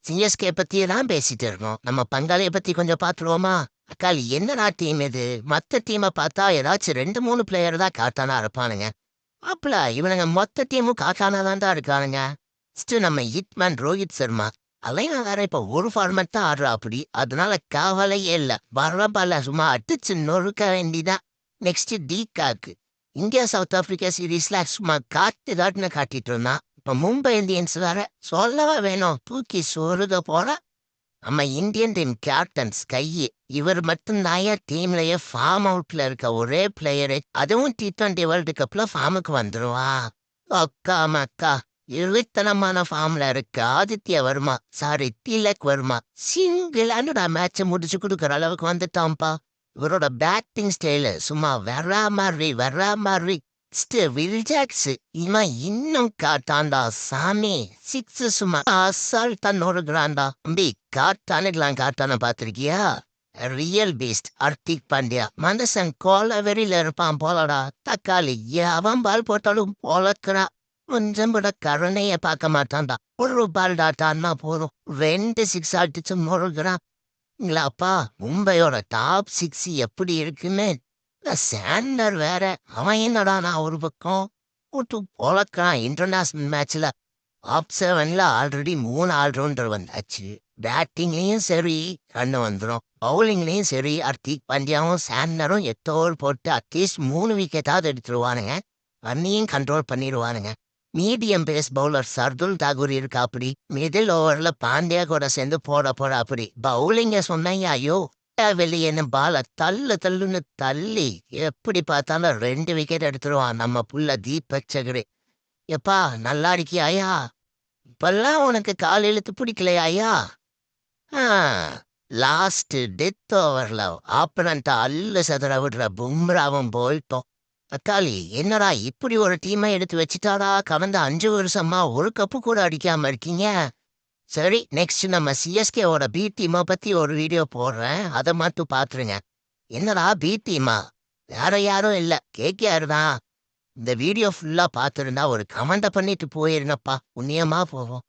CSK பத்தியே தான் பேசிட்டு இருக்கோம். நம்ம பங்காளிய பத்தி கொஞ்சம் பார்த்துருவோமா? அக்காளி என்னடா டீம் இது? மத்த டீம பார்த்தா ஏதாச்சும் 2, 3 பிளேயர் தான் காட்டானா இருப்பானுங்க. மாப்ள இவனுங்க மொத்த டீமும் காட்டானா தான்டா இருக்கானுங்க. ஃபர்ஸ்ட்டு நம்ம ஹிட்மேன் ரோஹித் சர்மா. அவன் வேற இப்ப ஒரு ஃபார்மேட் தான் ஆடுறாப்படி. அதனால கவலையே இல்ல. வர்ற பால சும்மா அடிச்சு நொறுக்க வேண்டியதான். நெக்ஸ்ட் டி-காக். இந்தியா சவுத் ஆப்பிரிக்கா சீரீஸ்ல சும்மா காட்டு காட்டுன்னு காட்டிட்டு இருந்தான். இப்ப மும்பை இந்தியன்ஸ் வேற சொல்லவா வேணும்? தூக்கி சொருக போற நம்ம இந்தியன் டீம் கேப்டன்ஸ் கையி. இவர் மட்டும் தாயா டீம்லயே ஃபார்ம் அவுட்ல இருக்க ஒரே பிளேயரு. அதுவும் T20 வேர்ல்டு கப்ல ஃபார்முக்கு வந்துருவா. அக்கா மக்கா இருத்தனமான ஃபார்ம்ல இருக்கு ஆதித்ய வர்மா. சாரி திலக் வர்மா. சிங்கிளான மேட்ச முடிச்சு கொடுக்குற அளவுக்கு வந்துட்டான்ப்பா. இவரோட பேட்டிங் ஸ்டைலு சும்மா வெற மாதிரி. வில்ஜாக்ஸ் இவன் இன்னும் காட்டான்டா சாமி. சிக்ஸ் சும்மா அசால்ட்டா நொறுக்குறான்டா. தம்பி காட்டான பாத்திருக்கியா? Real beast Hardik Pandya. மனுஷன் கோலவெறியில இருப்பான் போலடா. தக்காளி அவன் பால் போட்டாலும் பொழக்கிறான். கொஞ்சம் கூட கருணைய பார்க்க மாட்டான்டா. ஒரு பால் டாட்டான்னா போதும் 2 சிக்ஸ் அடிச்சு முழுகிறான். இல்லப்பா மும்பையோட டாப் 6 எப்படி இருக்குன்னு. இந்த சாண்டர் வேற அவன் என்னடா நான் ஒரு பக்கம் போட்டு பொழக்கிறான். இன்டர்நேஷனல் மேட்ச்ல டாப் 7ல ஆல்ரெடி 3 ஆல்ரவுண்டர் வந்தாச்சு. பேட்டிங்லயும் சரி கண்ணு வந்துடும். பவுலிங்லயும் சரி ஹர்திக் பாண்டியாவும் சாண்டரும் எத்தோர் போட்டு அட்லீஸ்ட் 3 விக்கெட்டாவது எடுத்துருவானுங்க. ரன்னையும் கண்ட்ரோல் பண்ணிடுவானுங்க. Medium pace bowler Shardul Thakur இருக்கா அப்படி. மிடில் ஓவர்ல பாண்டியா கூட சேர்ந்து போட அப்படி. பவுலிங்க சொன்னீங்க ஐயோ வெளியேன்னு பால தள்ளுன்னு தள்ளி எப்படி பார்த்தாலும் 2 விக்கெட் எடுத்துருவான் நம்ம புள்ள தீபக் சகரே. எப்பா நல்லா இருக்கியாயா? இப்பெல்லாம் உனக்கு கால் இழுத்து பிடிக்கலையாயா? ஆ லாஸ்ட் டெத் ஓவர்ல ஆப்பனண்ட்டை அல்லு சதுர விடுற பும்ராவும் போயிட்டோம். தக்காளி என்னடா இப்படி ஒரு டீமை எடுத்து வச்சுட்டாடா? கடந்த 5 வருஷமா ஒரு கப்பு கூட அடிக்காம இருக்கீங்க. சரி நெக்ஸ்ட் நம்ம சிஎஸ்கேவோட பி டீமை பத்தி ஒரு வீடியோ போடுறேன். அதை மட்டும் பாத்துருங்க. என்னடா பி டீமா? வேற யாரும் இல்ல கேகேஆர் தான். இந்த வீடியோ ஃபுல்லா பார்த்துருந்தா ஒரு கமெண்ட பண்ணிட்டு போயிருங்கப்பா. புண்ணியமா போவோம்.